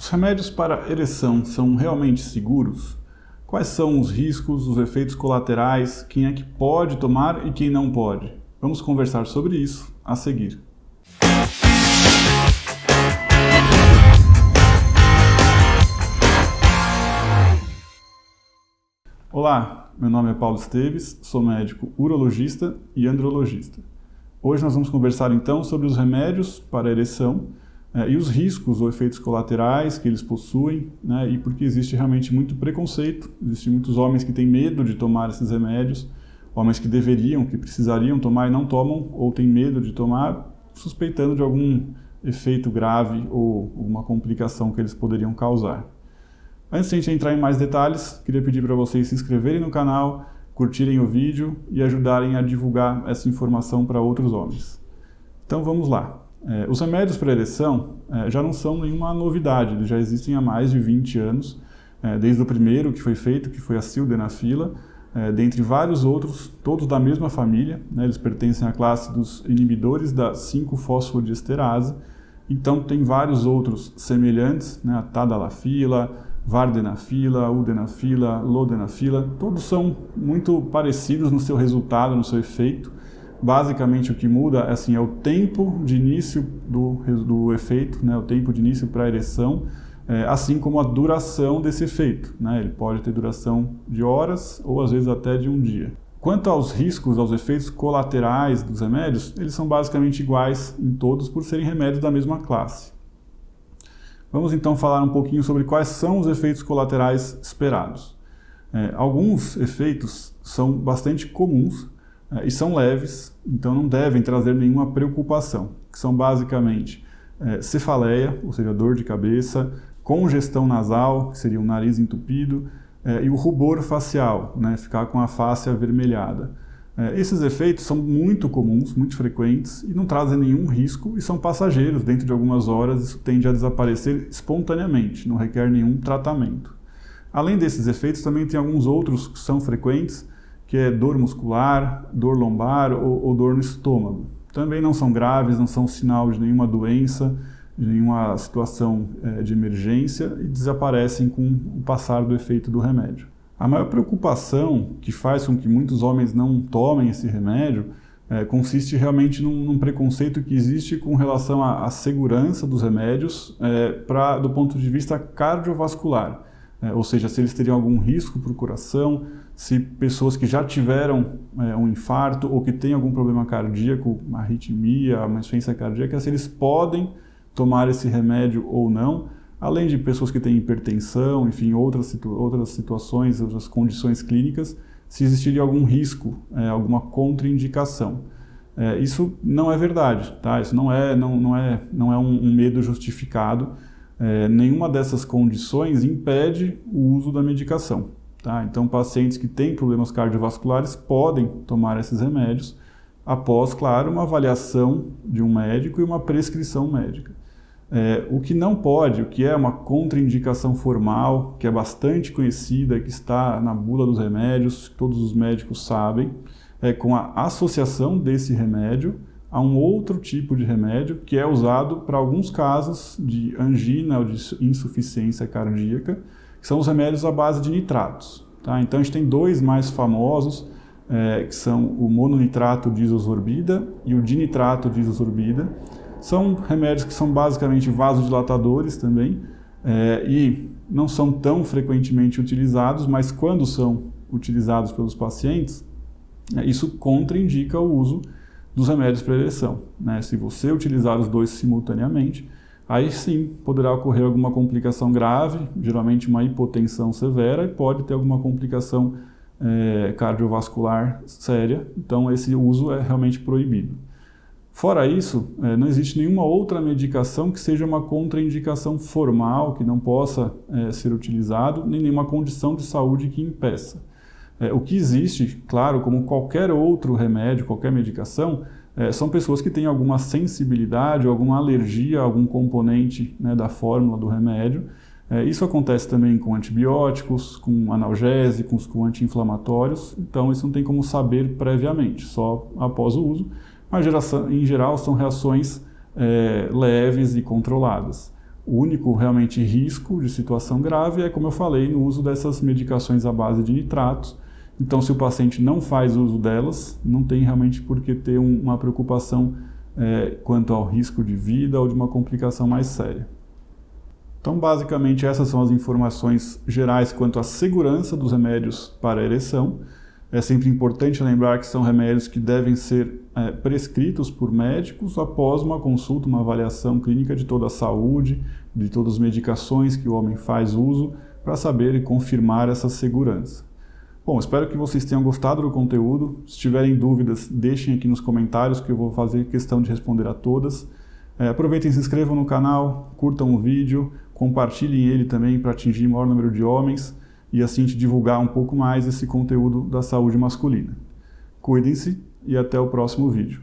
Os remédios para ereção são realmente seguros? Quais são os riscos, os efeitos colaterais, quem é que pode tomar e quem não pode? Vamos conversar sobre isso a seguir. Olá, meu nome é Paulo Esteves, sou médico urologista e andrologista. Hoje nós vamos conversar então sobre os remédios para ereção e os riscos ou efeitos colaterais que eles possuem, e porque existe realmente muito preconceito, existem muitos homens que têm medo de tomar esses remédios, homens que deveriam, que precisariam tomar e não tomam, ou têm medo de tomar, suspeitando de algum efeito grave ou alguma complicação que eles poderiam causar. Antes de a gente entrar em mais detalhes, queria pedir para vocês se inscreverem no canal, curtirem o vídeo e ajudarem a divulgar essa informação para outros homens. Então vamos lá. Os remédios para ereção já não são nenhuma novidade, eles já existem há mais de 20 anos, desde o primeiro que foi feito, que foi a sildenafila, dentre vários outros, todos da mesma família, eles pertencem à classe dos inibidores da 5-fosfodiesterase, então tem vários outros semelhantes, a tadalafila, vardenafila, udenafila, lodenafila, todos são muito parecidos no seu resultado, no seu efeito. Basicamente o que muda é o tempo de início do efeito, o tempo de início para a ereção, assim como a duração desse efeito. Ele pode ter duração de horas ou às vezes até de um dia. Quanto aos riscos, aos efeitos colaterais dos remédios, eles são basicamente iguais em todos por serem remédios da mesma classe. Vamos então falar um pouquinho sobre quais são os efeitos colaterais esperados. Alguns efeitos são bastante comuns e são leves, então não devem trazer nenhuma preocupação, que são basicamente cefaleia, ou seja, dor de cabeça, congestão nasal, que seria o nariz entupido, e o rubor facial, ficar com a face avermelhada. Esses efeitos são muito comuns, muito frequentes e não trazem nenhum risco e são passageiros. Dentro de algumas horas isso tende a desaparecer espontaneamente, não requer nenhum tratamento. Além desses efeitos, também tem alguns outros que são frequentes, que é dor muscular, dor lombar ou dor no estômago. Também não são graves, não são sinal de nenhuma doença, de nenhuma situação de emergência e desaparecem com o passar do efeito do remédio. A maior preocupação que faz com que muitos homens não tomem esse remédio consiste realmente num preconceito que existe com relação à segurança dos remédios do ponto de vista cardiovascular. Ou seja, se eles teriam algum risco para o coração, se pessoas que já tiveram um infarto ou que têm algum problema cardíaco, uma arritmia, uma insuficiência cardíaca, se eles podem tomar esse remédio ou não, além de pessoas que têm hipertensão, enfim, outras situações, outras condições clínicas, se existiria algum risco, alguma contraindicação. Isso não é verdade, tá? Isso não é um medo justificado. Nenhuma dessas condições impede o uso da medicação. Tá? Então, pacientes que têm problemas cardiovasculares podem tomar esses remédios após, claro, uma avaliação de um médico e uma prescrição médica. O que não pode, o que é uma contraindicação formal, que é bastante conhecida, que está na bula dos remédios, que todos os médicos sabem, é com a associação desse remédio a um outro tipo de remédio que é usado para alguns casos de angina ou de insuficiência cardíaca, que são os remédios à base de nitratos. Tá? Então a gente tem dois mais famosos, que são o mononitrato de isosorbida e o dinitrato de isosorbida. São remédios que são basicamente vasodilatadores também e não são tão frequentemente utilizados, mas quando são utilizados pelos pacientes, isso contraindica o uso dos remédios para ereção. Se você utilizar os dois simultaneamente, aí sim poderá ocorrer alguma complicação grave, geralmente uma hipotensão severa, e pode ter alguma complicação cardiovascular séria, então esse uso é realmente proibido. Fora isso, não existe nenhuma outra medicação que seja uma contraindicação formal, que não possa ser utilizado, nem nenhuma condição de saúde que impeça. O que existe, claro, como qualquer outro remédio, qualquer medicação, são pessoas que têm alguma sensibilidade, alguma alergia a algum componente da fórmula do remédio. Isso acontece também com antibióticos, com analgésicos, com anti-inflamatórios, então isso não tem como saber previamente, só após o uso, mas em geral são reações leves e controladas. O único realmente risco de situação grave é, como eu falei, no uso dessas medicações à base de nitratos. Então, se o paciente não faz uso delas, não tem realmente por que ter uma preocupação quanto ao risco de vida ou de uma complicação mais séria. Então, basicamente, essas são as informações gerais quanto à segurança dos remédios para a ereção. É sempre importante lembrar que são remédios que devem ser prescritos por médicos após uma consulta, uma avaliação clínica de toda a saúde, de todas as medicações que o homem faz uso, para saber e confirmar essa segurança. Bom, espero que vocês tenham gostado do conteúdo. Se tiverem dúvidas, deixem aqui nos comentários que eu vou fazer questão de responder a todas. Aproveitem e se inscrevam no canal, curtam o vídeo, compartilhem ele também para atingir o maior número de homens e assim te divulgar um pouco mais esse conteúdo da saúde masculina. Cuidem-se e até o próximo vídeo.